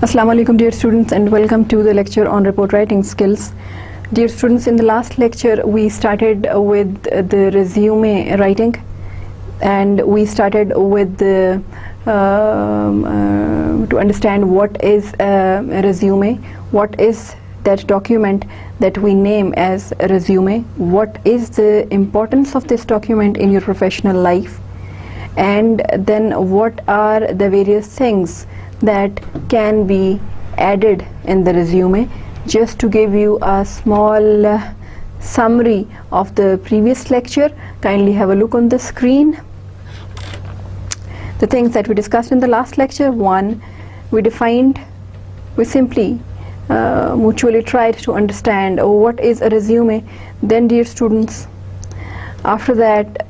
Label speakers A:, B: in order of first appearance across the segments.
A: Assalamu alaikum dear students, and welcome to the lecture on report writing skills. Dear students, in the last lecture we started with the resume writing, and we started with the to understand what is a resume, what is that document that we name as a resume, what is the importance of this document in your professional life, and then what are the various things that can be added in the resume. Just to give you a small summary of the previous lecture, kindly have a look on the screen. The things that we discussed in the last lecture: one, we simply mutually tried to understand what is a resume. Then, dear students, after that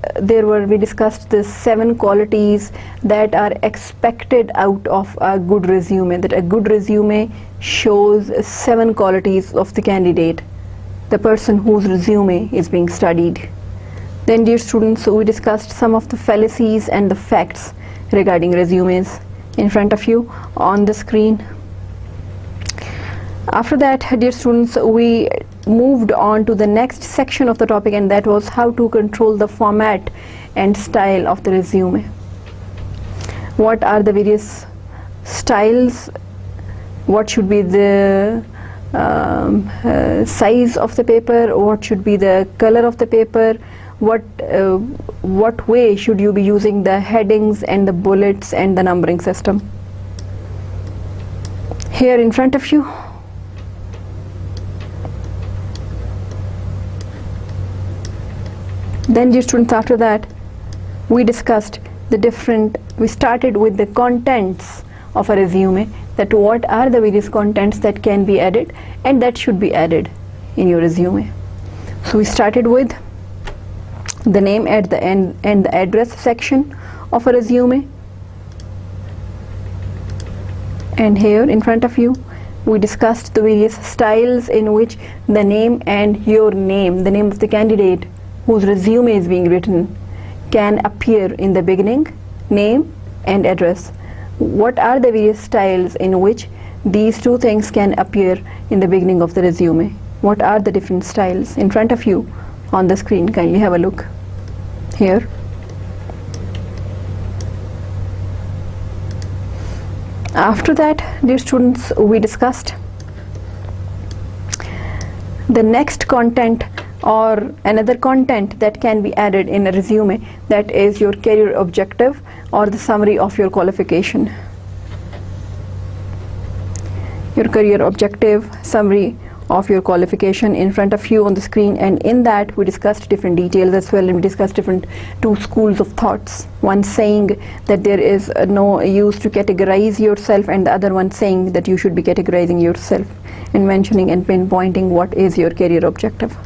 A: we discussed the 7 qualities that are expected out of a good resume, that a good resume shows 7 qualities of the candidate, the person whose resume is being studied. Then, dear students, we discussed some of the fallacies and the facts regarding resumes in front of you on the screen. After that, dear students, we moved on to the next section of the topic, and that was how to control the format and style of the resume. What are the various styles? What should be the size of the paper? What should be the color of the paper? What way should you be using the headings and the bullets and the numbering system? Here in front of you, then, dear students, after that we discussed we started with the contents of a resume, that what are the various contents that can be added and that should be added in your resume. So we started with the name at the end and the address section of a resume, and here in front of you we discussed the various styles in which the name and your name, the name of the candidate whose resume is being written, can appear in the beginning, name and address. What are the various styles in which these two things can appear in the beginning of the resume? What are the different styles? In front of you on the screen, kindly have a look here. After that, dear students, we discussed the next content or another content that can be added in a resume, that is your career objective or the summary of your qualification. Your career objective, summary of your qualification in front of you on the screen, and in that we discussed different details as well, and we discussed different 2 schools of thoughts. One saying that there is no use to categorize yourself, and the other one saying that you should be categorizing yourself and mentioning and pinpointing what is your career objective.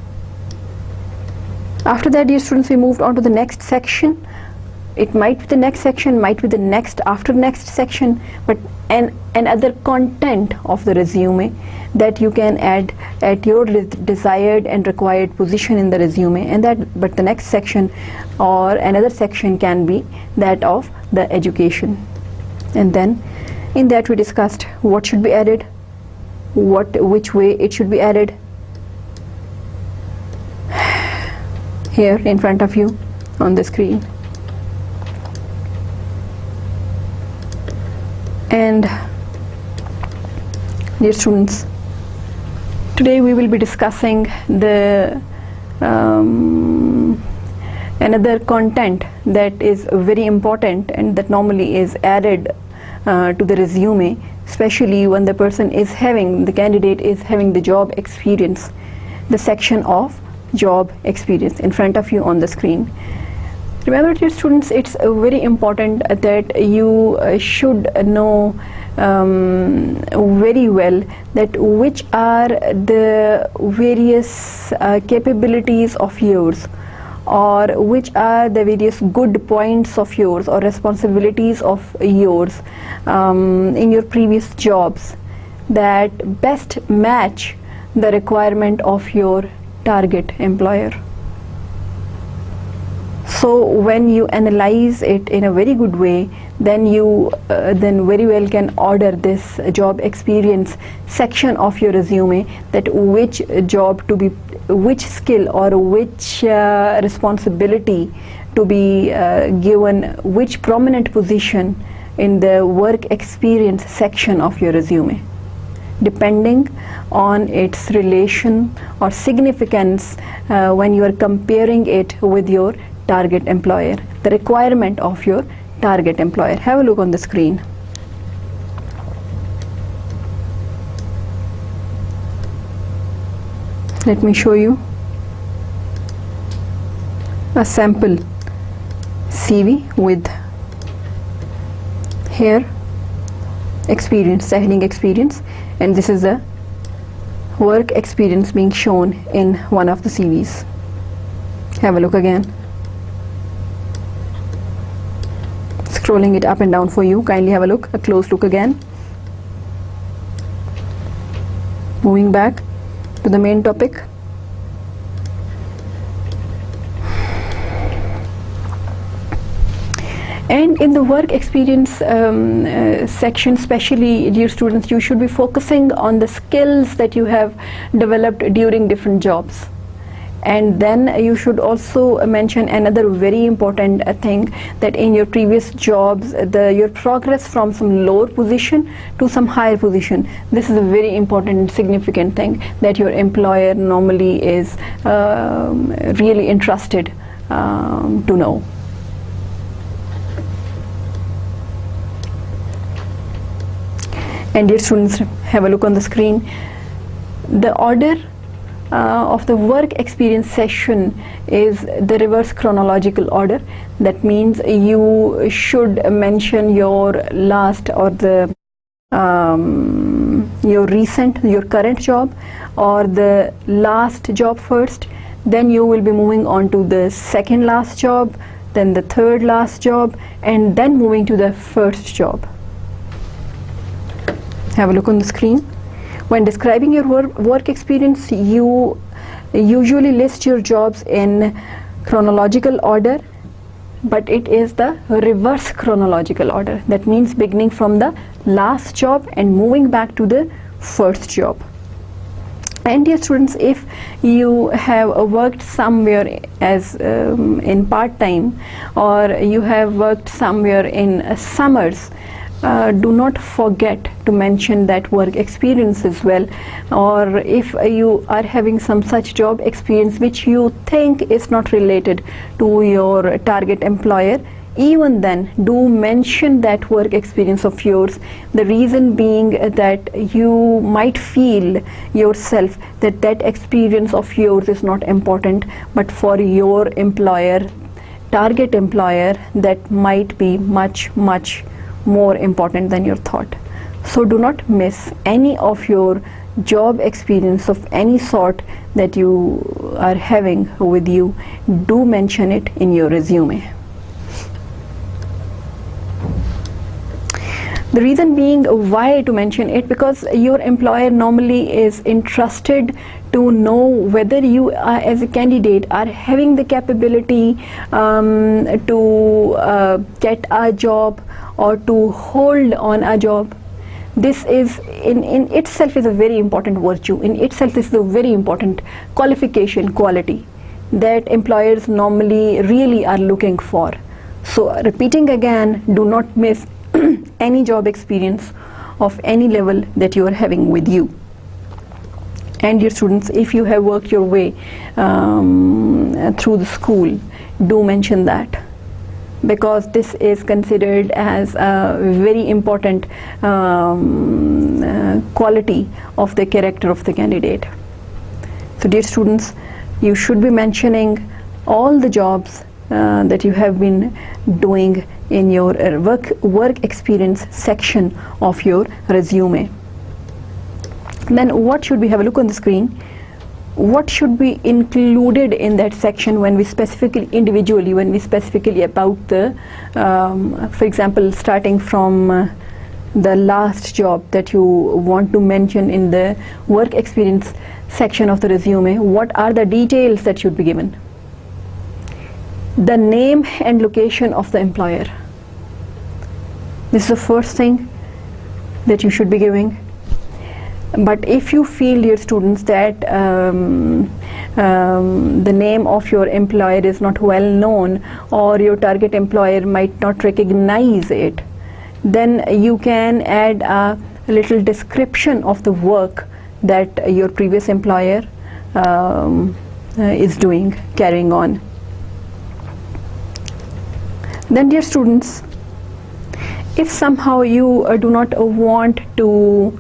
A: After that, dear students, we moved on to the next section. It might be the next section, might be the next after next section, but another content of the resume that you can add at your desired and required position in the resume, but the next section or another section can be that of the education. And then in that we discussed what should be added, which way it should be added. Here in front of you on the screen. And dear students, today we will be discussing the another content that is very important and that normally is added to the resume, especially when the candidate is having the job experience, the section of job experience in front of you on the screen. Remember, dear students, it's very important that you should know very well that which are the various capabilities of yours, or which are the various good points of yours or responsibilities of yours in your previous jobs that best match the requirement of your target employer. So when you analyze it in a very good way, then you then very well can order this job experience section of your resume, that which job to be, which skill or which responsibility to be given which prominent position in the work experience section of your resume, depending on its relation or significance when you are comparing it with your target employer, the requirement of your target employer. Have a look on the screen. Let me show you a sample CV with here experience, heading experience, and this is the work experience being shown in one of the CVs. Have a look again. Scrolling it up and down for you. Kindly have a look, a close look again. Moving back to the main topic. And in the work experience section, especially dear students, you should be focusing on the skills that you have developed during different jobs. And then you should also mention another very important thing, that in your previous jobs, your progress from some lower position to some higher position. This is a very important and significant thing that your employer normally is really interested to know. And dear students, have a look on the screen. The order of the work experience session is the reverse chronological order. That means you should mention your last or the your recent, your current job, or the last job first. Then you will be moving on to the second last job, then the third last job, and then moving to the first job. Have a look on the screen. When describing your work experience, you usually list your jobs in chronological order, but it is the reverse chronological order. That means beginning from the last job and moving back to the first job. And dear students, if you have worked somewhere as in part-time, or you have worked somewhere in summers, do not forget to mention that work experience as well. Or if you are having some such job experience which you think is not related to your target employer, even then do mention that work experience of yours. The reason being that you might feel yourself that that experience of yours is not important, but for your employer, target employer, that might be much more important than your thought. So do not miss any of your job experience of any sort that you are having with you. Do mention it in your resume. The reason being why to mention it, because your employer normally is interested to know whether you as a candidate are having the capability to get a job or to hold on a job. This is in itself is a very important virtue. In itself is a very important qualification, quality that employers normally really are looking for. So repeating again, do not miss any job experience of any level that you are having with you. And dear students, if you have worked your way through the school, do mention that, because this is considered as a very important quality of the character of the candidate. So dear students, you should be mentioning all the jobs that you have been doing in your work experience section of your resume. Then what should we have a look on the screen? What should be included in that section when we specifically individually, when we specifically about the for example, starting from the last job that you want to mention in the work experience section of the resume, what are the details that should be given? the name and location of the employer. This is the first thing that you should be giving. But if you feel, dear students, that the name of your employer is not well known, or your target employer might not recognize it, then you can add a little description of the work that your previous employer is doing, carrying on. Then, dear students, if somehow you do not want to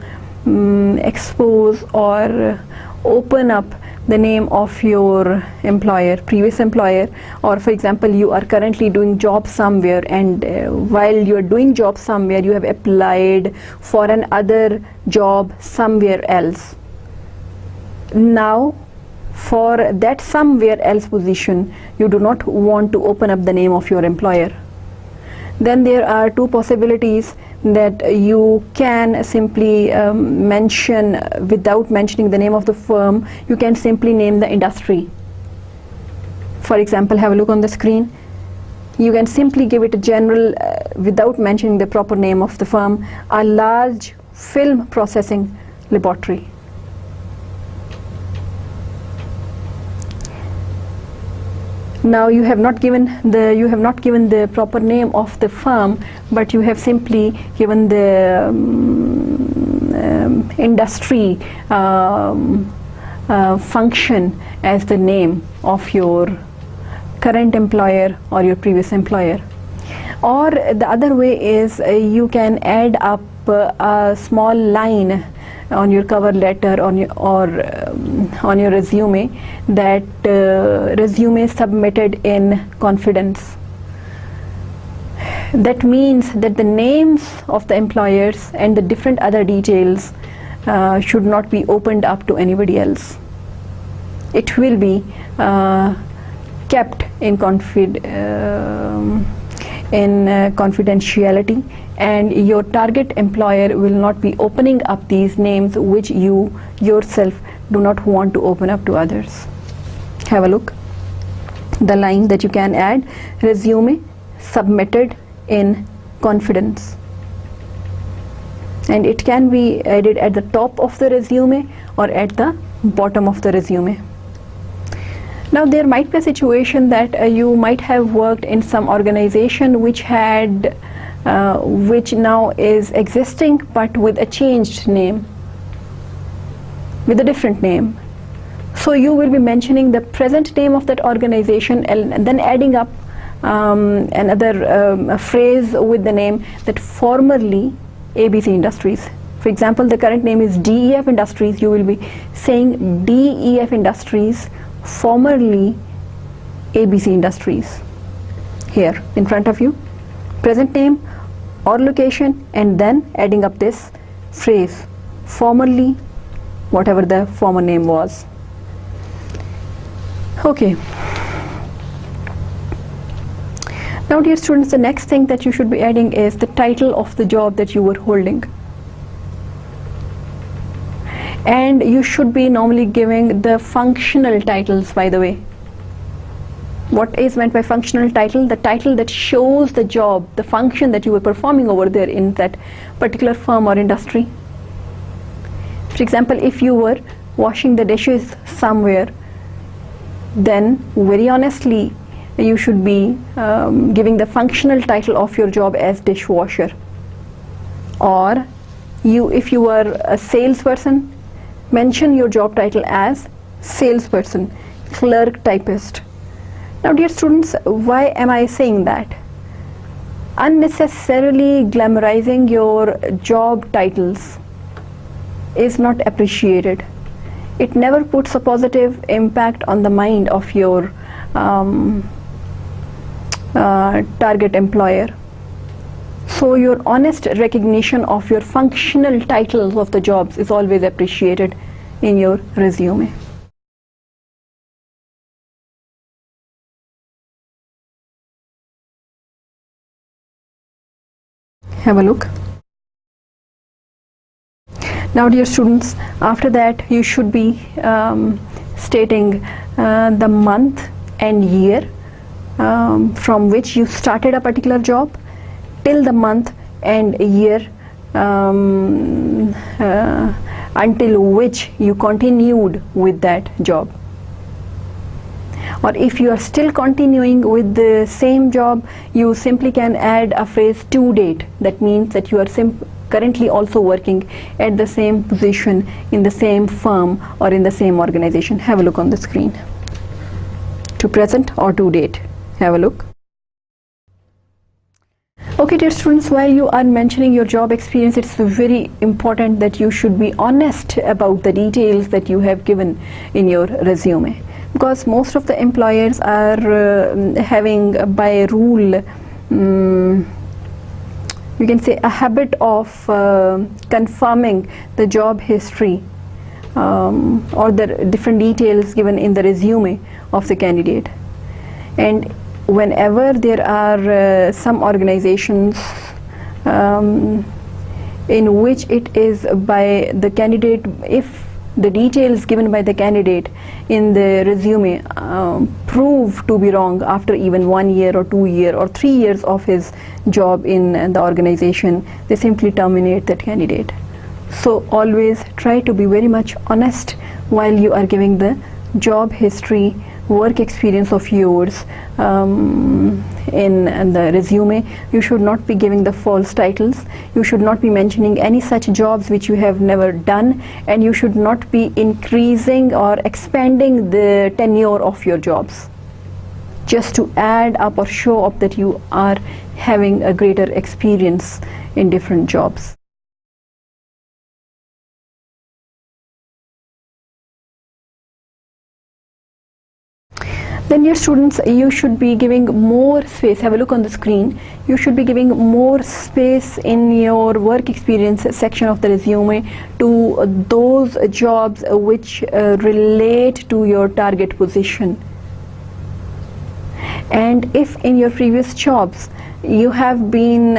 A: expose or open up the name of your employer, previous employer, or for example you are currently doing job somewhere, and while you are doing job somewhere you have applied for another job somewhere else. Now for that somewhere else position you do not want to open up the name of your employer, then there are two possibilities that you can simply mention without mentioning the name of the firm. You can simply name the industry. For example, have a look on the screen. You can simply give it a general without mentioning the proper name of the firm, a large film processing laboratory. Now you have not given the proper name of the firm, but you have simply given the industry function as the name of your current employer or your previous employer. Or the other way is you can add up a small line on your cover letter on your resume, that resume submitted in confidence. That means that the names of the employers and the different other details should not be opened up to anybody else. It will be kept in confidentiality, and your target employer will not be opening up these names which you yourself do not want to open up to others. Have a look, the line that you can add: resume submitted in confidence. And it can be added at the top of the resume or at the bottom of the resume. Now there might be a situation that you might have worked in some organization which now is existing but with a changed name, with a different name. So you will be mentioning the present name of that organization and then adding up another phrase with the name that formerly ABC Industries. For example, the current name is DEF Industries. You will be saying DEF Industries, formerly ABC Industries, here in front of you, present name or location, and then adding up this phrase, formerly whatever the former name was. Okay. Now dear students, the next thing that you should be adding is the title of the job that you were holding. And you should be normally giving the functional titles, by the way. What is meant by functional title? The title that shows the job, the function that you were performing over there in that particular firm or industry. For example, if you were washing the dishes somewhere, then very honestly you should be giving the functional title of your job as dishwasher. Or if you were a salesperson, mention your job title as salesperson, clerk, typist. Now dear students, why am I saying that? Unnecessarily glamorizing your job titles is not appreciated. It never puts a positive impact on the mind of your target employer. So your honest recognition of your functional titles of the jobs is always appreciated in your resume. Have a look. Now dear students, after that you should be stating the month and year from which you started a particular job till the month and year until which you continued with that job. Or if you are still continuing with the same job, you simply can add a phrase to date. That means that you are currently also working at the same position in the same firm or in the same organization. Have a look on the screen. To present or to date. Have a look. Okay, dear students, while you are mentioning your job experience, it's very important that you should be honest about the details that you have given in your resume, because most of the employers are having by rule you can say a habit of confirming the job history or the different details given in the resume of the candidate. And whenever there are some organizations in which it is by the candidate, if the details given by the candidate in the resume prove to be wrong after even 1 year or 2 years or 3 years of his job in the organization, they simply terminate that candidate. So always try to be very much honest while you are giving the job history, work experience of yours in the resume. You should not be giving the false titles. You should not be mentioning any such jobs which you have never done, and you should not be increasing or expanding the tenure of your jobs just to add up or show up that you are having a greater experience in different jobs. Then, dear students, you should be giving more space. Have a look on the screen. You should be giving more space in your work experience section of the resume to those jobs which relate to your target position. And if in your previous jobs you have been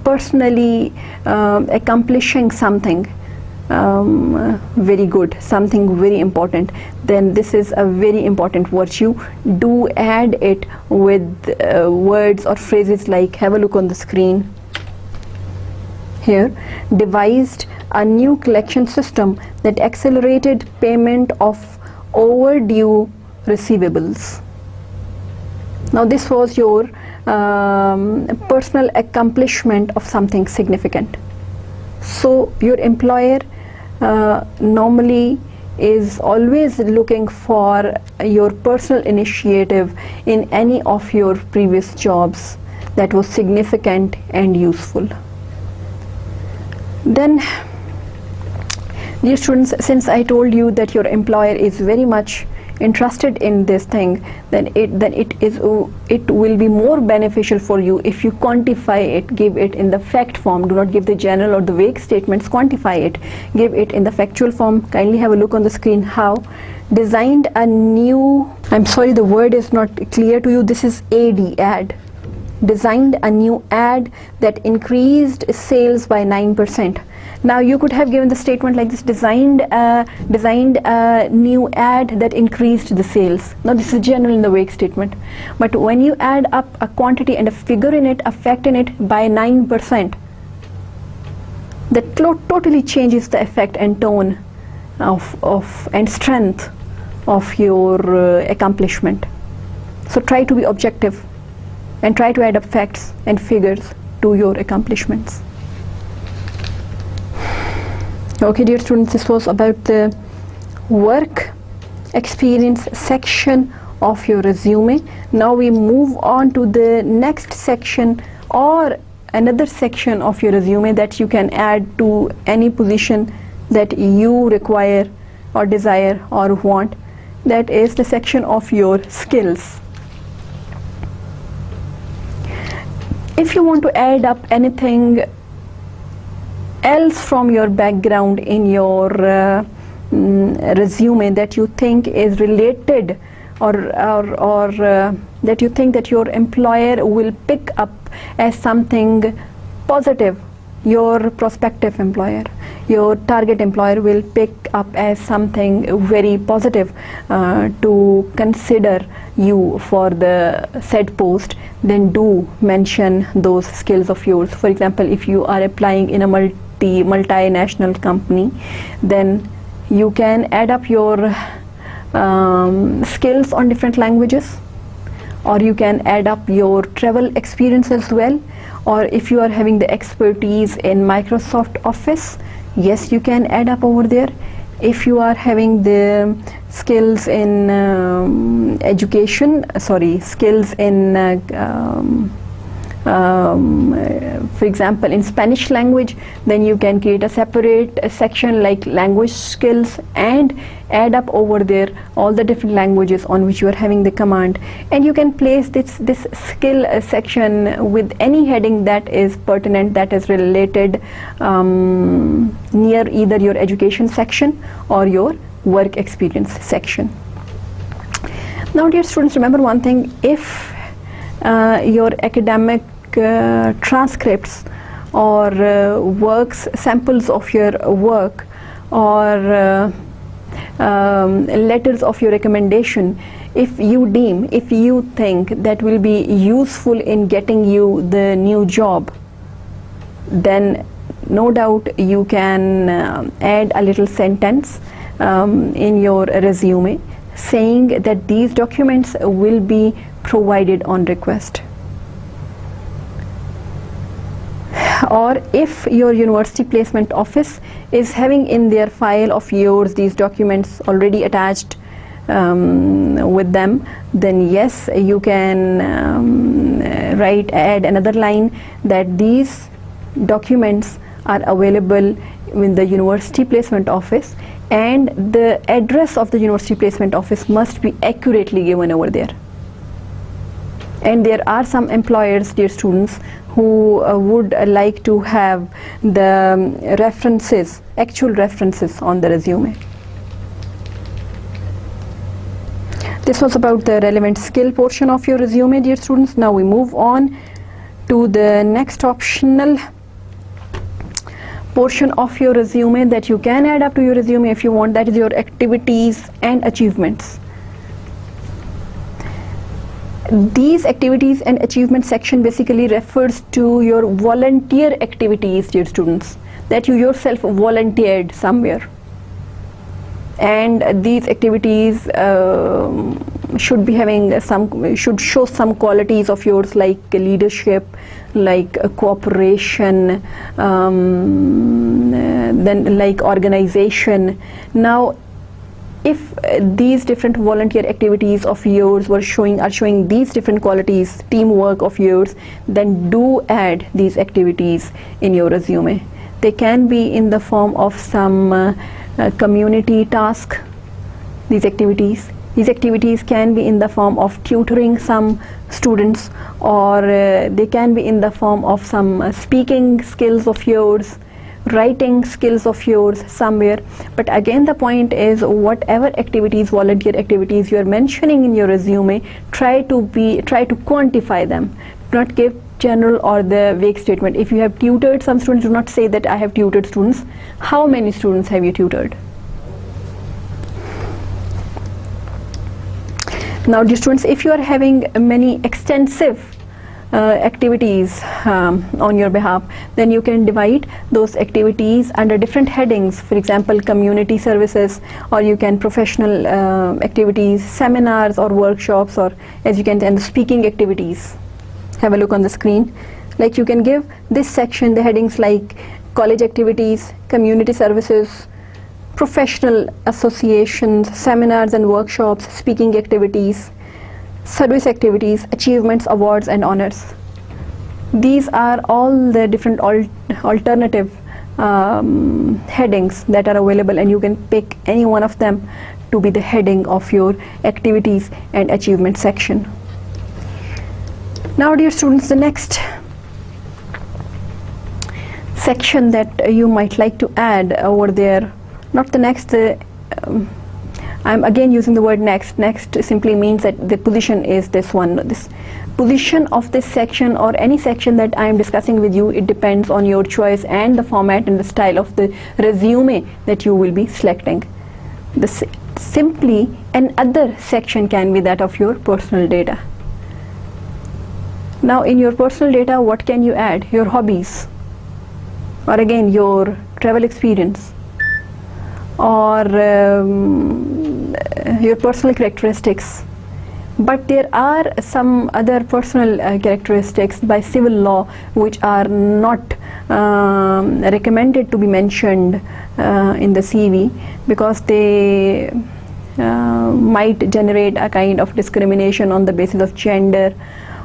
A: personally accomplishing something very good, something very important, then this is a very important virtue. Do add it with words or phrases like, have a look on the screen here, devised a new collection system that accelerated payment of overdue receivables. Now this was your personal accomplishment of something significant. So your employer normally is always looking for your personal initiative in any of your previous jobs that was significant and useful. Then, dear students, since I told you that your employer is very much interested in this thing, then it will be more beneficial for you if you quantify it, give it in the fact form. Do not give the general or the vague statements, quantify it, give it in the factual form. Kindly have a look on the screen. How? Designed a new, I'm sorry the word is not clear to you, this is ad. Designed a new ad that increased sales by 9%. Now you could have given the statement like this: designed a new ad that increased the sales. Now this is general in the vague statement, but when you add up a quantity and a figure in it, a fact in it by 9%, that totally changes the effect and tone and strength of your accomplishment. So try to be objective and try to add up facts and figures to your accomplishments. Okay, dear students, this was about the work experience section of your resume. Now we move on to the next section or another section of your resume that you can add to any position that you require or desire or want. That is the section of your skills. If you want to add up anything else from your background in your resume that you think is related or that you think that your employer will pick up as something positive your prospective employer, your target employer will pick up as something very positive to consider you for the said post, then do mention those skills of yours. For example, if you are applying in a multinational company, then you can add up your skills on different languages, or you can add up your travel experience as well. Or if you are having the expertise in Microsoft Office, yes, you can add up over there. If you are having the skills in skills in for example in Spanish language, then you can create a separate section like language skills and add up over there all the different languages on which you are having the command, and you can place this skill section with any heading that is pertinent, that is related near either your education section or your work experience section. Now dear students, remember one thing: if your academic transcripts or works, samples of your work, or letters of your recommendation, if you think that will be useful in getting you the new job, then no doubt you can add a little sentence in your resume saying that these documents will be provided on request. Or if your university placement office is having in their file of yours these documents already attached with them, then yes, you can add another line that these documents are available in the university placement office, and the address of the university placement office must be accurately given over there. And there are some employers, dear students, who would like to have the references, actual references on the resume. This was about the relevant skill portion of your resume, dear students. Now we move on to the next optional portion of your resume that you can add up to your resume if you want, that is your activities and achievements. These activities and achievement section basically refers to your volunteer activities, dear students, that you yourself volunteered somewhere. And these activities should be having should show some qualities of yours, like leadership, like cooperation, then like organization. Now, if these different volunteer activities of yours are showing these different qualities, teamwork of yours, then do add these activities in your resume. They can be in the form of some community task. These activities can be in the form of tutoring some students, or they can be in the form of some speaking skills of yours, writing skills of yours somewhere. But again, the point is, whatever activities, volunteer activities you are mentioning in your resume, try to quantify them. Do not give general or the vague statement. If you have tutored some students, do not say that I have tutored students. How many students have you tutored? Now, dear students, if you are having many extensive activities on your behalf, then you can divide those activities under different headings. For example, community services, or you can professional activities, seminars or workshops, or as you can see, and the speaking activities. Have a look on the screen. Like, you can give this section the headings like college activities, community services, professional associations, seminars and workshops, speaking activities, service activities, achievements, awards and honors. These are all the different alternative headings that are available, and you can pick any one of them to be the heading of your activities and achievement section. Now, dear students, the next section that you might like to add over there, not the next, I'm again using the word next. Next simply means that the position is this one. This position of this section or any section that I am discussing with you, it depends on your choice and the format and the style of the resume that you will be selecting. Simply another section can be that of your personal data. Now in your personal data, what can you add? Your hobbies, or again your travel experience, or your personal characteristics. But there are some other personal characteristics by civil law which are not recommended to be mentioned in the CV, because they might generate a kind of discrimination on the basis of gender,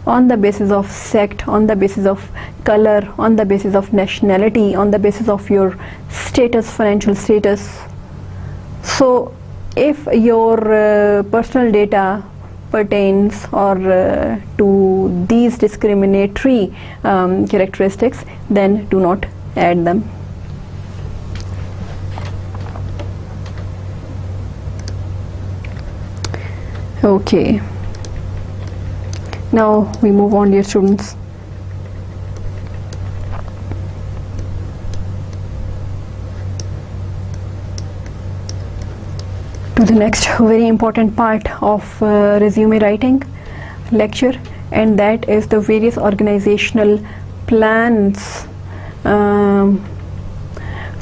A: on the basis of sect, on the basis of color, on the basis of nationality, on the basis of your status, financial status. So if your personal data pertains or to these discriminatory characteristics, then do not add them. Okay, now we move on, dear students. To the next very important part of resume writing lecture, and that is the various organizational plans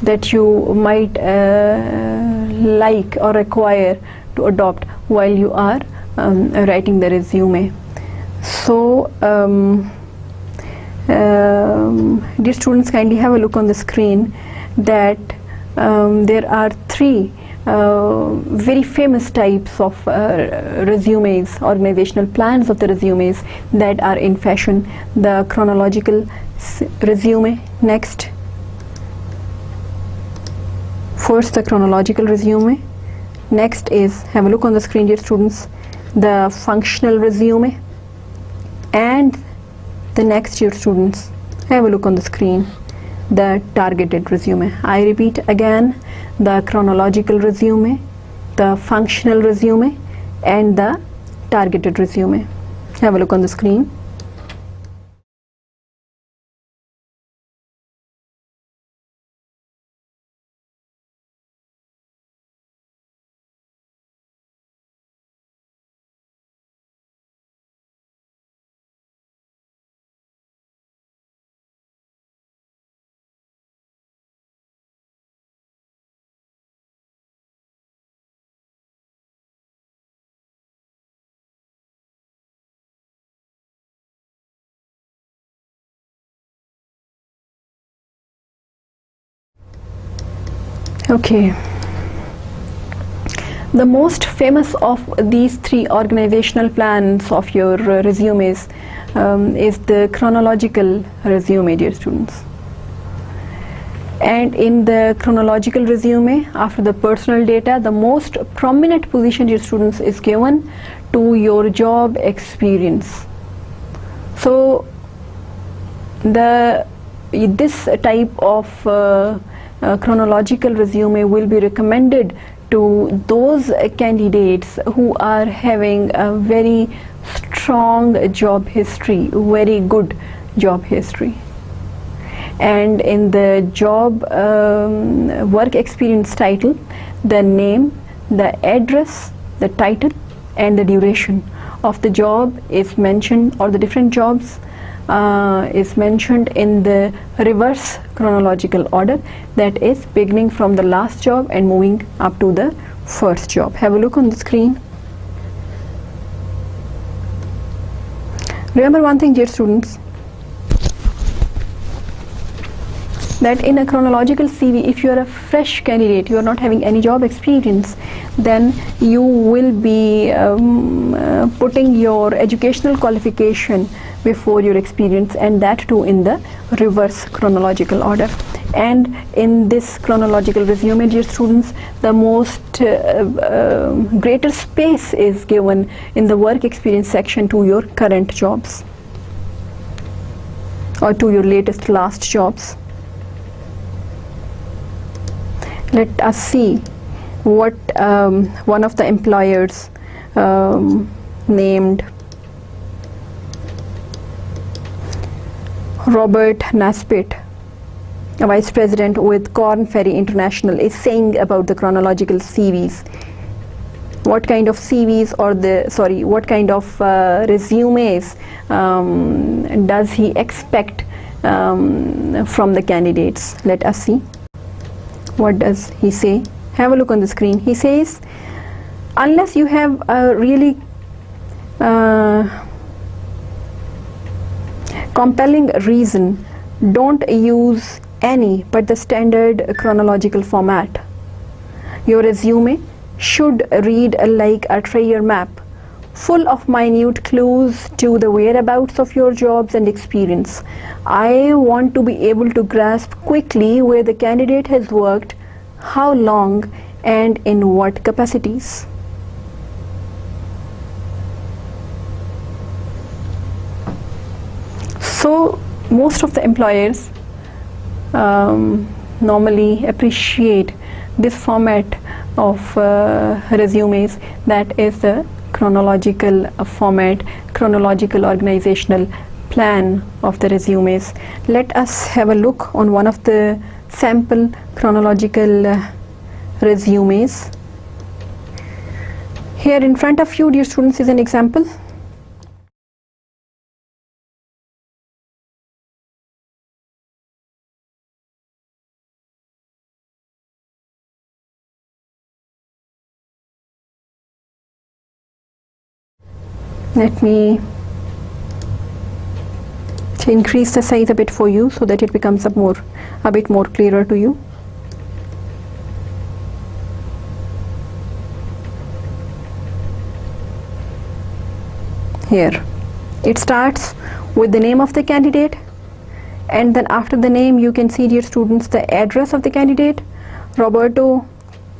A: that you might like or require to adopt while you are writing the resume. So dear students, kindly have a look on the screen that there are three very famous types of resumes, organizational plans of the resumes that are in fashion. The chronological resume, next. First, the chronological resume. Next is, have a look on the screen, dear students, the functional resume. And the next, dear students, have a look on the screen, the targeted resume. I repeat again, the chronological resume, the functional resume, and the targeted resume. Have a look on the screen. Okay, the most famous of these three organizational plans of your resumes is the chronological resume, dear students. And in the chronological resume, after the personal data, the most prominent position, dear students, is given to your job experience. So this type of chronological resume will be recommended to those candidates who are having a very strong job history, very good job history. And in the job work experience title, the name, the address, the title, and the duration of the job is mentioned, or the different jobs is mentioned in the reverse chronological order, that is beginning from the last job and moving up to the first job. Have a look on the screen. Remember one thing, dear students, that in a chronological CV, if you are a fresh candidate, you are not having any job experience, then you will be putting your educational qualification before your experience, and that too in the reverse chronological order. And in this chronological resume, dear students, the most greater space is given in the work experience section to your current jobs or to your latest last jobs. Let us see what one of the employers named Robert Naspet, a vice president with Corn Ferry International, is saying about the chronological CVs. What kind of CVs what kind of resumes does he expect from the candidates? Let us see. What does he say? Have a look on the screen. He says, unless you have a really compelling reason, don't use any but the standard chronological format. Your resume should read like a treasure map, full of minute clues to the whereabouts of your jobs and experience. I want to be able to grasp quickly where the candidate has worked, how long, and in what capacities. So most of the employers normally appreciate this format of resumes, that is the chronological format, chronological organizational plan of the resumes. Let us have a look on one of the sample chronological resumes. Here in front of you, dear students, is an example. Let me increase the size a bit for you so that it becomes a bit more clearer to you. Here it starts with the name of the candidate, and then after the name you can see, dear students, the address of the candidate, Roberto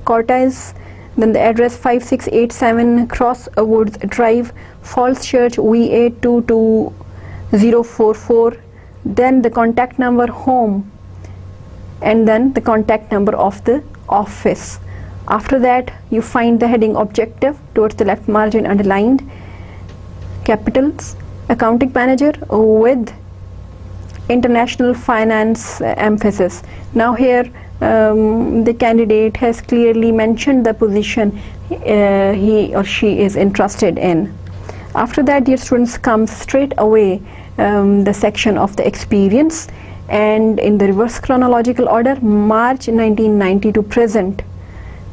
A: Cortez, then the address 5687 Crosswoods Drive, Falls Church, VA 22044, then the contact number, home, and then the contact number of the office. After that you find the heading objective towards the left margin underlined, capitals, accounting manager with international finance emphasis. Now here the candidate has clearly mentioned the position he or she is interested in. After that, dear students, comes straight away the section of the experience, and in the reverse chronological order, March 1990 to present.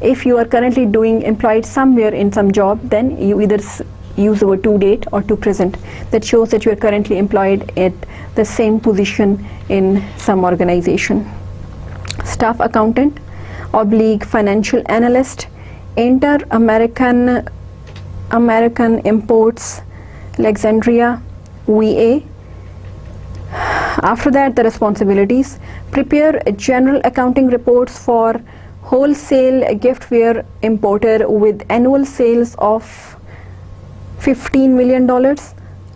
A: If you are currently employed somewhere in some job, then you either use the word to date or to present. That shows that you are currently employed at the same position in some organization. Staff accountant / financial analyst, American Imports, Alexandria, VA. After that, the responsibilities: prepare general accounting reports for wholesale giftware importer with annual sales of $15 million.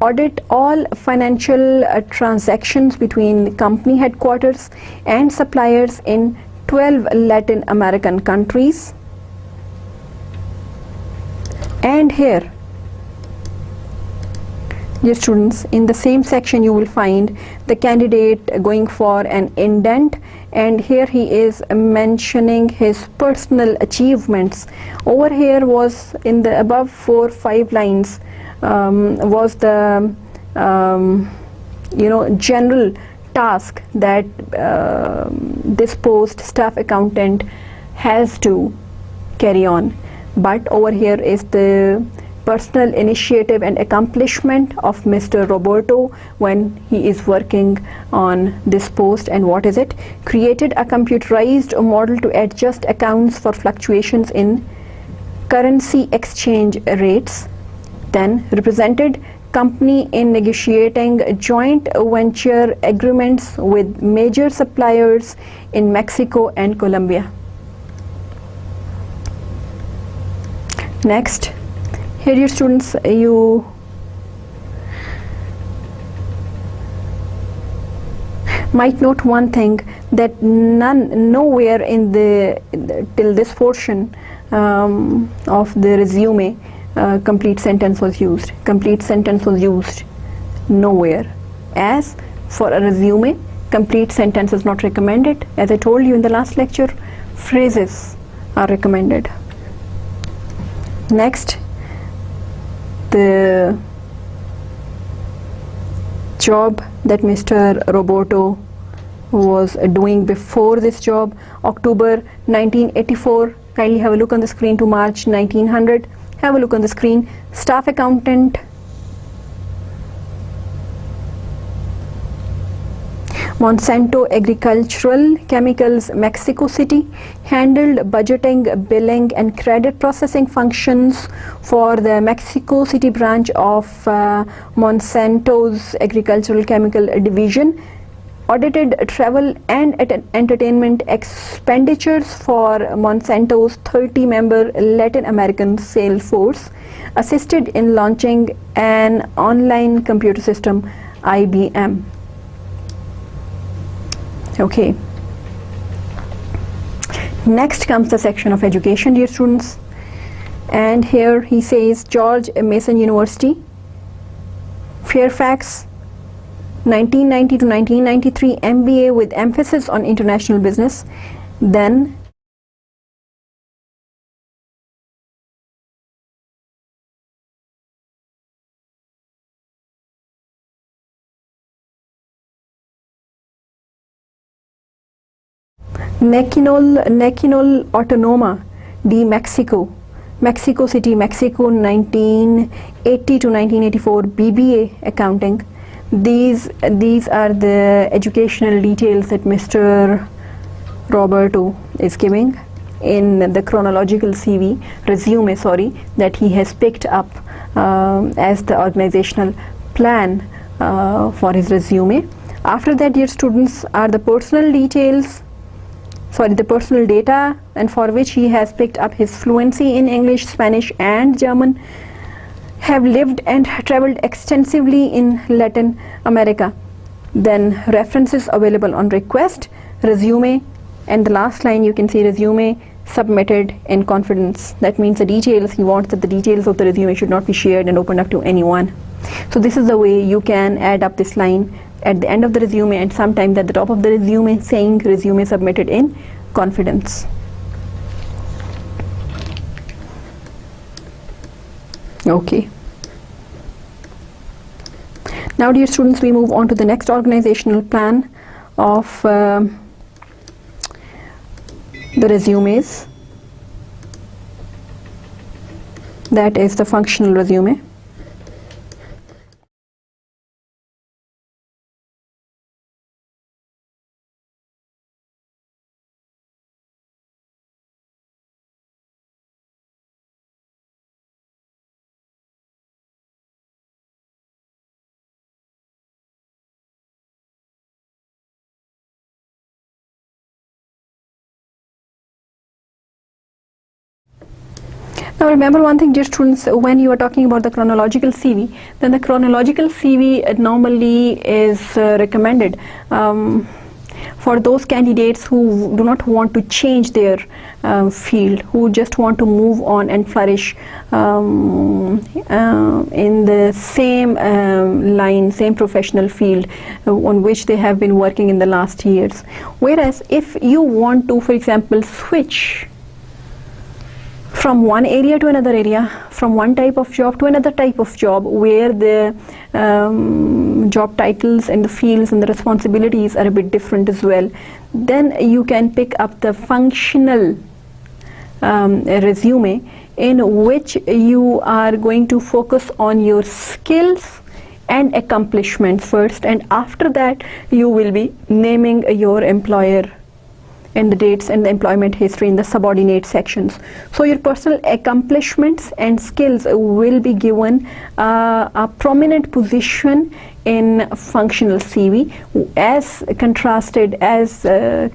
A: Audit all financial transactions between company headquarters and suppliers in 12 Latin American countries. And here, dear students, in the same section you will find the candidate going for an indent, and here he is mentioning his personal achievements. Over here was in the above 4 or 5 lines was the general task that this post staff accountant has to carry on, but over here is the personal initiative and accomplishment of Mr. Roberto when he is working on this post. And what is it? Created a computerized model to adjust accounts for fluctuations in currency exchange rates, then represented company in negotiating joint venture agreements with major suppliers in Mexico and Colombia. Next, here, dear students, you might note one thing, that nowhere in till this portion of the resume complete sentence was used. Complete sentence was used nowhere. As for a resume, complete sentence is not recommended. As I told you in the last lecture, phrases are recommended. Next, the job that Mr. Roberto was doing before this job, October 1984. Kindly have a look on the screen to March 1900. Have a look on the screen. Staff accountant, Monsanto Agricultural Chemicals, Mexico City, handled budgeting, billing and credit processing functions for the Mexico City branch of Monsanto's Agricultural Chemical Division, audited travel and entertainment expenditures for Monsanto's 30-member Latin American sales force, assisted in launching an online computer system, IBM. Okay. Next comes the section of education, dear students. And here he says George Mason University, Fairfax, 1990 to 1993, MBA with emphasis on international business. Then Nacional Autonoma de Mexico, Mexico City, Mexico, 1980 to 1984, BBA accounting. These are the educational details that Mr. Roberto is giving in the chronological resume, that he has picked up as the organizational plan for his resume. After that, dear students, are the personal details, the personal data, and for which he has picked up his fluency in English, Spanish and German, have lived and traveled extensively in Latin America. Then references available on request, resume, and the last line you can see resume submitted in confidence. That means the details, he wants that the details of the resume should not be shared and opened up to anyone. So this is the way you can add up this line at the end of the resume and sometimes at the top of the resume saying resume submitted in confidence. Okay. Now, dear students, we move on to the next organizational plan of the resumes. That is the functional resume. Now remember one thing, dear students, when you are talking about the chronological CV, then the chronological CV normally is recommended for those candidates who do not want to change their field, who just want to move on and flourish in the same line, same professional field on which they have been working in the last years. Whereas if you want to, for example, switch from one area to another area, from one type of job to another type of job, where the job titles and the fields and the responsibilities are a bit different as well, then you can pick up the functional resume, in which you are going to focus on your skills and accomplishments first, and after that you will be naming your employer and the dates and the employment history in the subordinate sections. So your personal accomplishments and skills will be given a prominent position in functional CV as contrasted, as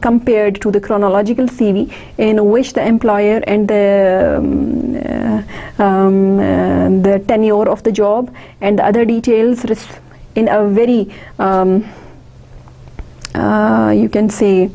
A: compared to the chronological CV, in which the employer and the tenure of the job and the other details in a very you can say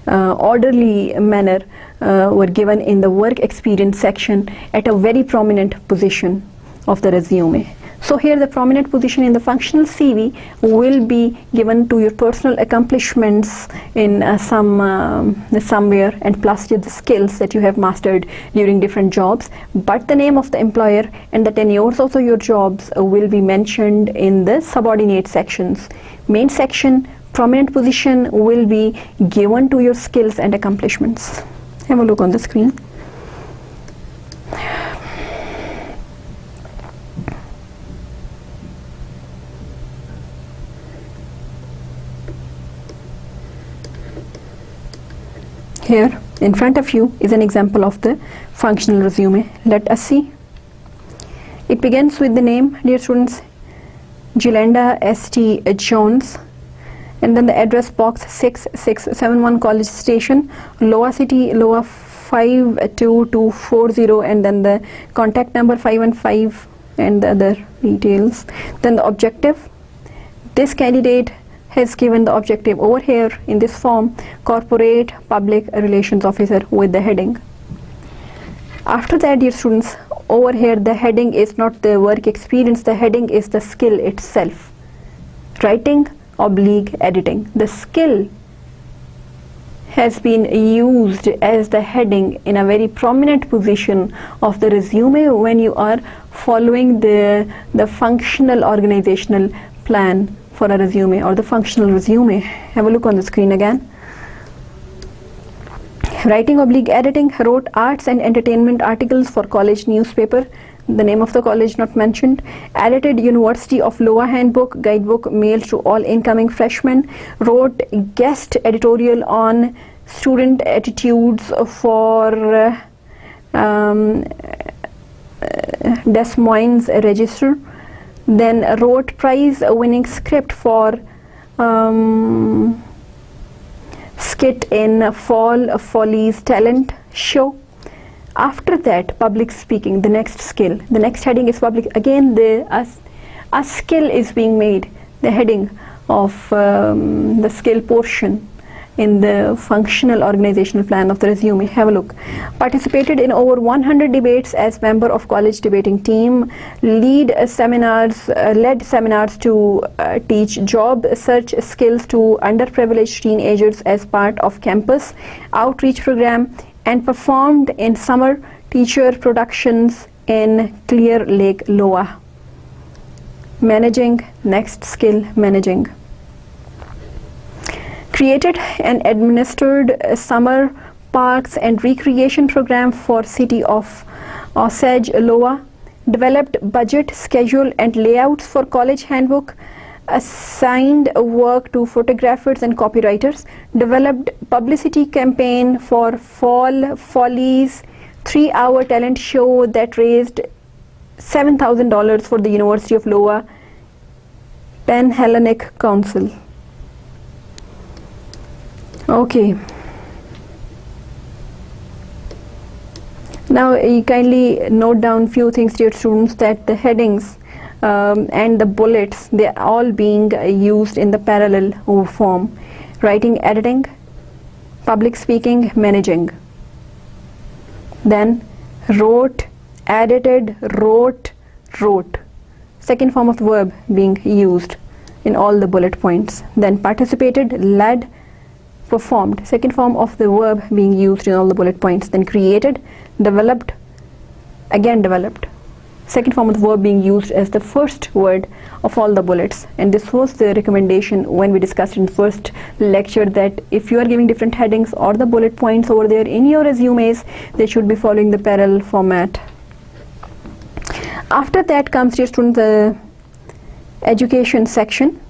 A: orderly manner were given in the work experience section at a very prominent position of the resume. So here the prominent position in the functional CV will be given to your personal accomplishments in somewhere, and plus the skills that you have mastered during different jobs, but the name of the employer and the tenures of your jobs will be mentioned in the subordinate sections. Main section, prominent position, will be given to your skills and accomplishments. Have a look on the screen. Here in front of you is an example of the functional resume. Let us see. It begins with the name, dear students, Gilenda S.T. Jones, and then the address box 6671 College Station, Loa City, Loa 52240, and then the contact number 515 and the other details. Then the objective. This candidate has given the objective over here in this form, corporate public relations officer, with the heading. After that, dear students, over here the heading is not the work experience, the heading is the skill itself. Writing / editing. The skill has been used as the heading in a very prominent position of the resume when you are following the functional organizational plan for a resume, or the functional resume. Have a look on the screen again. Writing / editing, wrote arts and entertainment articles for college newspaper, the name of the college not mentioned. Edited University of Loa handbook, guidebook mailed to all incoming freshmen. Wrote guest editorial on student attitudes for Des Moines Register. Then wrote prize winning script for skit in Fall Follies talent show. After that, public speaking, the next skill. The next heading is public. Again, a skill is being made, the heading of the skill portion in the functional organizational plan of the resume. Have a look. Participated in over 100 debates as member of college debating team. Led seminars to teach job search skills to underprivileged teenagers as part of campus outreach program, and performed in summer teacher productions in Clear Lake, Loa. Managing, next skill, managing. Created and administered a summer parks and recreation program for city of Osage, Loa. Developed budget, schedule and layouts for college handbook. Assigned work to photographers and copywriters. Developed publicity campaign for Fall Follies 3-hour talent show that raised $7,000 for the University of Loa Panhellenic Council. Okay. Now you kindly note down few things, dear students, that the headings and the bullets, they are all being used in the parallel form. Writing, editing, public speaking, managing. Then wrote, edited, wrote. Second form of the verb being used in all the bullet points. Then participated, led, performed. Second form of the verb being used in all the bullet points. Then created, developed, again developed. Second form of the verb being used as the first word of all the bullets. And this was the recommendation when we discussed in the first lecture, that if you are giving different headings or the bullet points over there in your resumes, they should be following the parallel format. After that comes, dear students, the education section.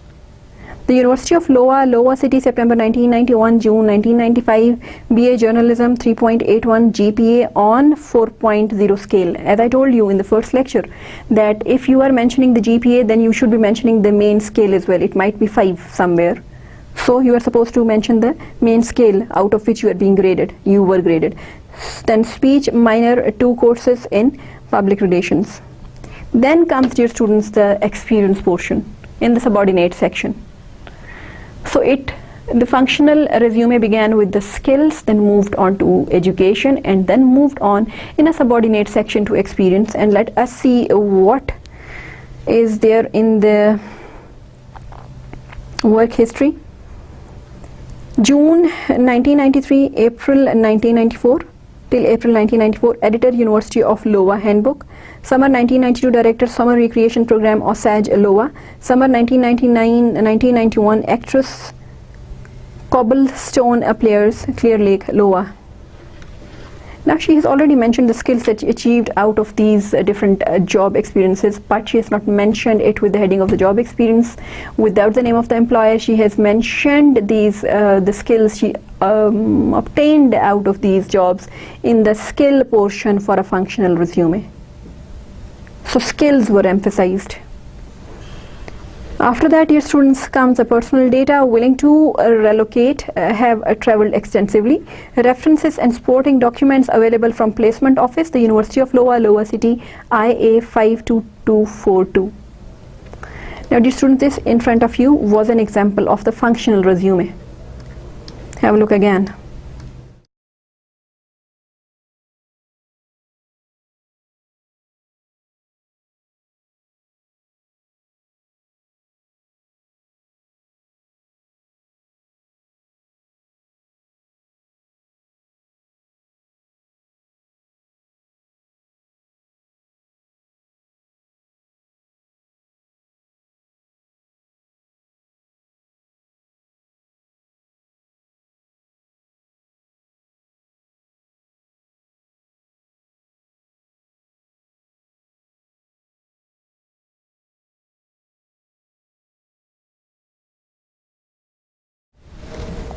A: The University of Loa, Loa City, September 1991, June 1995, BA Journalism, 3.81 GPA on 4.0 scale. As I told you in the first lecture, that if you are mentioning the GPA, then you should be mentioning the main scale as well. It might be 5 somewhere. So you are supposed to mention the main scale out of which you are being graded. You were graded. Then speech minor, 2 courses in public relations. Then comes, dear students, the experience portion in the subordinate section. So it The functional resume began with the skills, then moved on to education, and then moved on in a subordinate section to experience. And let us see what is there in the work history. June 1993, April 1994, till April 1994, editor, University of Iowa Handbook. Summer 1992, director, Summer Recreation Program, Osage, Iowa. Summer 1999-1991, actress, Cobblestone Players, Clear Lake, Iowa. Now she has already mentioned the skills that she achieved out of these different job experiences, but she has not mentioned it with the heading of the job experience without the name of the employer. She has mentioned these the skills she obtained out of these jobs in the skill portion for a functional resume. So skills were emphasized. After that, dear students, comes the personal data. Willing to relocate, have traveled extensively. References and supporting documents available from placement office, the University of Iowa, Iowa City, IA 52242. Now, dear students, this in front of you was an example of the functional resume. Have a look again.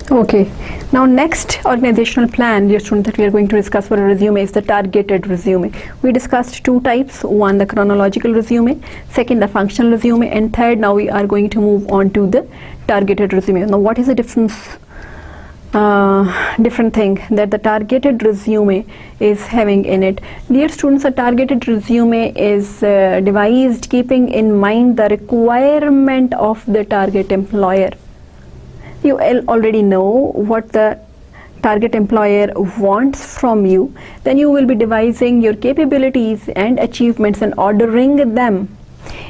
A: Okay, now next organizational plan, dear students, that we are going to discuss for a resume is the targeted resume. We discussed two types, one the chronological resume, second the functional resume, and third now we are going to move on to the targeted resume. Now what is the difference? Different thing that the targeted resume is having in it. Dear students, a targeted resume is devised keeping in mind the requirement of the target employer. You already know what the target employer wants from you. Then you will be devising your capabilities and achievements and ordering them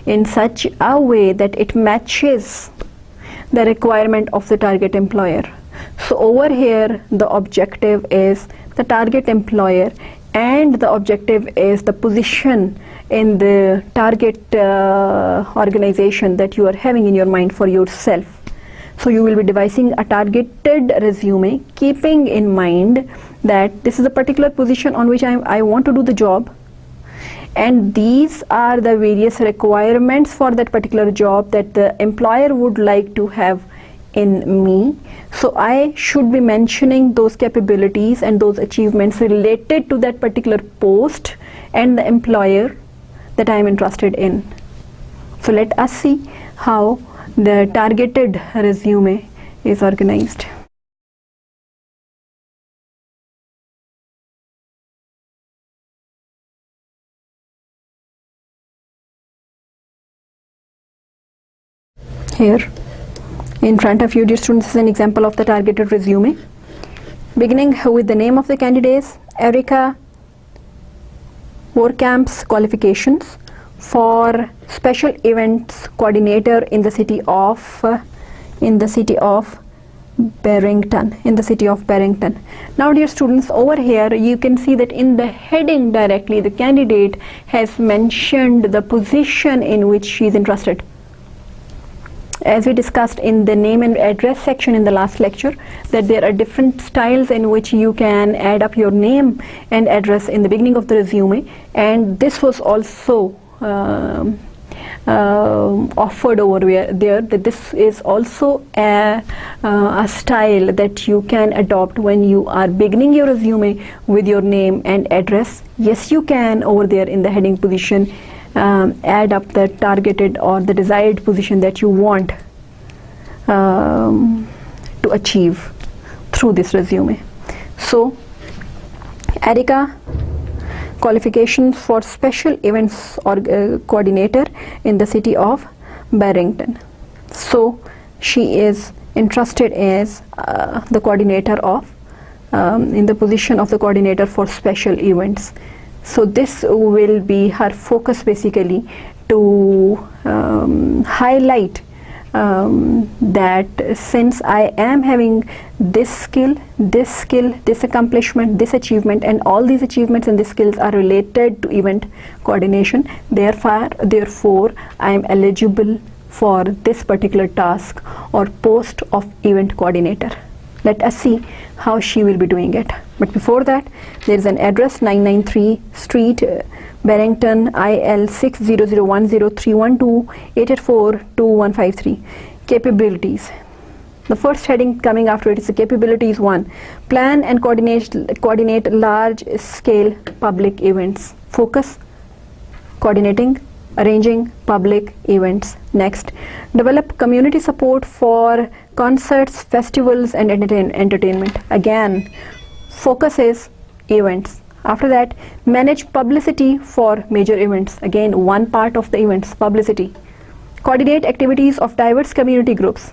A: in such a way that it matches the requirement of the target employer. So over here the objective is the target employer and the objective is the position in the target organization that you are having in your mind for yourself. So you will be devising a targeted resume keeping in mind that this is a particular position on which I want to do the job, and these are the various requirements for that particular job that the employer would like to have in me. So I should be mentioning those capabilities and those achievements related to that particular post and the employer that I am interested in. So let us see how the targeted resume is organized. Here in front of you, dear students, is an example of the targeted resume. Beginning with the name of the candidates, Erica Warkamp's qualifications for special events coordinator in the city of Barrington. Now dear students, over here you can see that in the heading directly the candidate has mentioned the position in which she is interested. As we discussed in the name and address section in the last lecture, that there are different styles in which you can add up your name and address in the beginning of the resume, and this was also offered over there, that this is also a style that you can adopt when you are beginning your resume with your name and address. Yes, you can over there in the heading position add up the targeted or the desired position that you want to achieve through this resume. So Erica qualifications for special events or coordinator in the city of Barrington. So she is interested as the coordinator of in the position of the coordinator for special events. So this will be her focus basically, to highlight that since I am having this skill, this accomplishment, this achievement, and all these achievements and these skills are related to event coordination, therefore I am eligible for this particular task or post of event coordinator. Let us see how she will be doing it. But before that, there is an address, 993 Street, Barrington, IL 600100312-884-2153. Capabilities. The first heading coming after it is the capabilities 1. Plan and coordinate large scale public events. Focus, coordinating, arranging public events. Next, develop community support for concerts, festivals, and entertainment. Again, focus is events. After that, manage publicity for major events. Again, one part of the events, publicity. Coordinate activities of diverse community groups.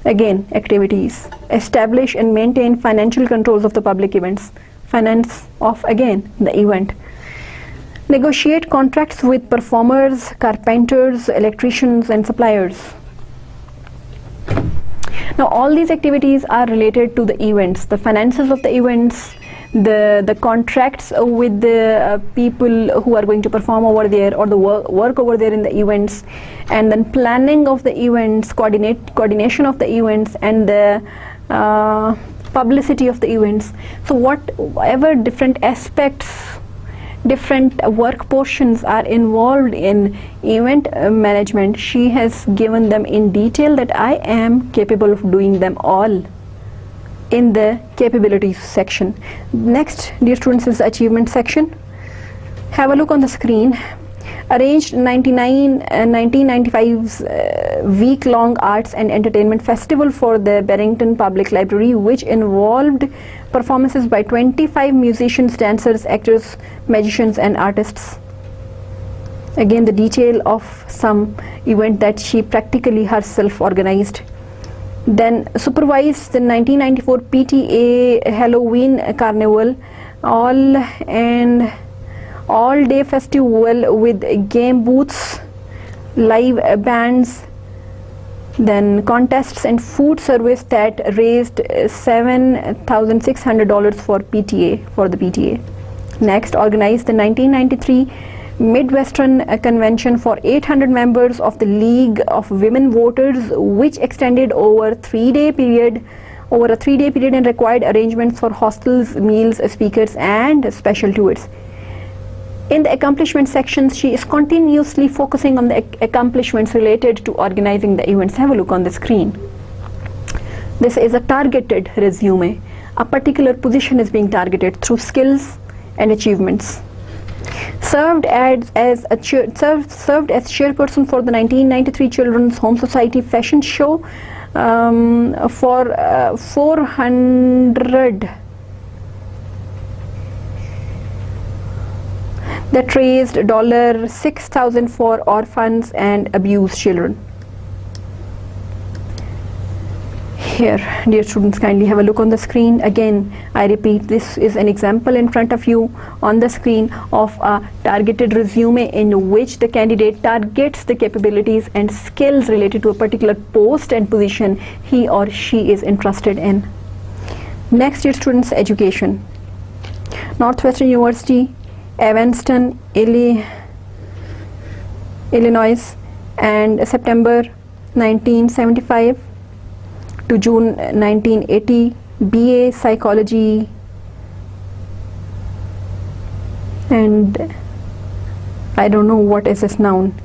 A: Again, activities. Establish and maintain financial controls of the public events. Finance of, again, the event. Negotiate contracts with performers, carpenters, electricians, and suppliers. Now, all these activities are related to the events, the finances of the events, the contracts with the people who are going to perform over there, or the work over there in the events, and then planning of the events, coordination of the events, and the publicity of the events. So whatever different aspects, different work portions are involved in event management, she has given them in detail that I am capable of doing them all in the capabilities section. Next, dear students, is the achievement section. Have a look on the screen. Arranged 1995's week-long arts and entertainment festival for the Barrington Public Library, which involved performances by 25 musicians, dancers, actors, magicians, and artists. Again, the detail of some event that she practically herself organized. Then supervised the 1994 PTA Halloween Carnival, all-day festival with game booths, live bands, then contests and food service that raised $7,600 for the PTA. Next, organized the 1993 Midwestern Convention for 800 members of the League of Women Voters, which extended over a 3-day period and required arrangements for hostels, meals, speakers, and special tours. In the accomplishment sections, she is continuously focusing on the accomplishments related to organizing the events. Have a look on the screen. This is a targeted resume. A particular position is being targeted through skills and achievements. Served as chairperson for the 1993 Children's Home Society Fashion Show for 400 that raised $6,000 for orphans and abused children. Here, dear students, kindly have a look on the screen. Again, I repeat, this is an example in front of you on the screen of a targeted resume in which the candidate targets the capabilities and skills related to a particular post and position he or she is interested in. Next, dear students, education. Northwestern University, Evanston, Illinois, and September 1975 to June 1980, BA Psychology, and I don't know what is this noun.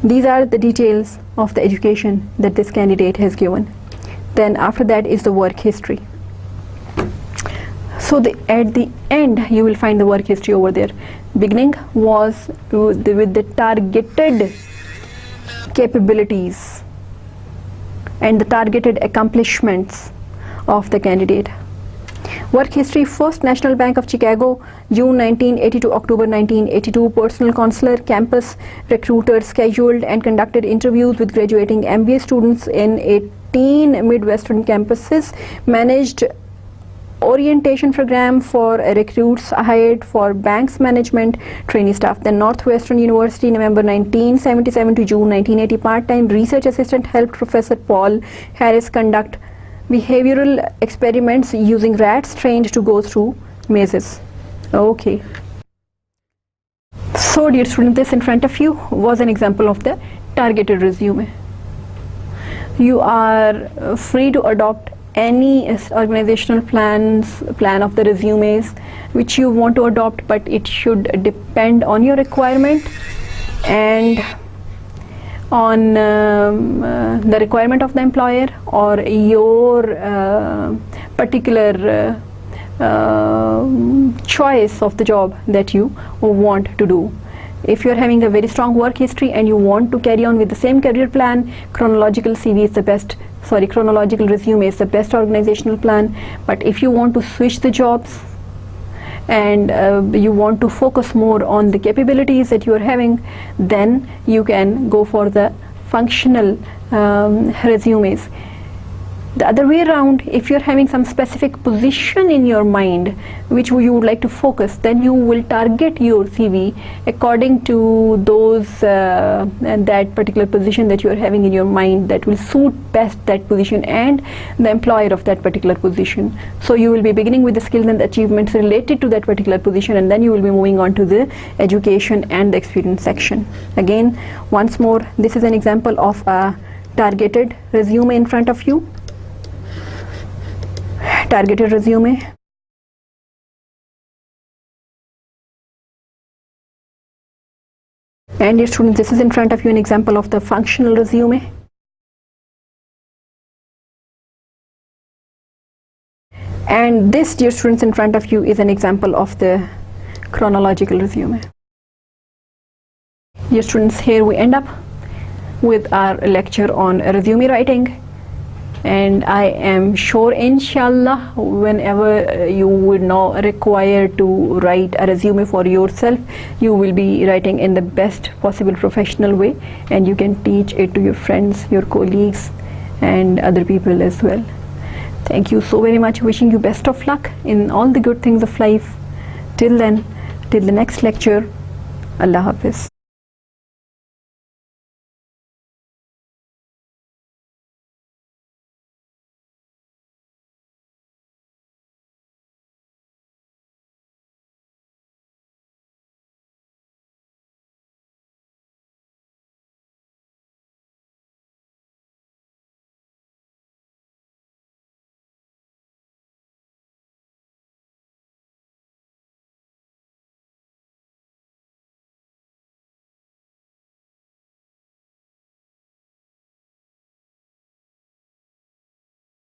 A: These are the details of the education that this candidate has given. Then after that is the work history. So at the end you will find the work history over there. Beginning was with the targeted capabilities and the targeted accomplishments of the candidate. Work history: First National Bank of Chicago, June 1980 to October 1982, personal counselor, campus recruiter, scheduled and conducted interviews with graduating MBA students in 15 Midwestern campuses, managed orientation program for recruits hired for banks management trainee staff. Then Northwestern University, November 1977 to June 1980, part-time research assistant helped Professor Paul Harris conduct behavioral experiments using rats trained to go through mazes. Okay. So dear students, this in front of you was an example of the targeted resume. You are free to adopt any organizational plan of the resumes which you want to adopt, but it should depend on your requirement and on the requirement of the employer or your particular choice of the job that you want to do. If you are having a very strong work history and you want to carry on with the same career plan, chronological CV is the best. Chronological resume is the best organizational plan. But if you want to switch the jobs and you want to focus more on the capabilities that you are having, then you can go for the functional resumes. The other way around, if you're having some specific position in your mind which you would like to focus, then you will target your CV according to those and that particular position that you're having in your mind that will suit best that position and the employer of that particular position. So you will be beginning with the skills and achievements related to that particular position, and then you will be moving on to the education and the experience section. Again, once more, this is an example of a targeted resume in front of you. Targeted resume. And dear students, this is in front of you an example of the functional resume. And this, dear students, in front of you is an example of the chronological resume. Dear students, here we end up with our lecture on resume writing. And I am sure, inshallah, whenever you would now require to write a resume for yourself, you will be writing in the best possible professional way, and you can teach it to your friends, your colleagues, and other people as well. Thank you so very much. Wishing you best of luck in all the good things of life. Till then, till the next lecture, Allah Hafiz.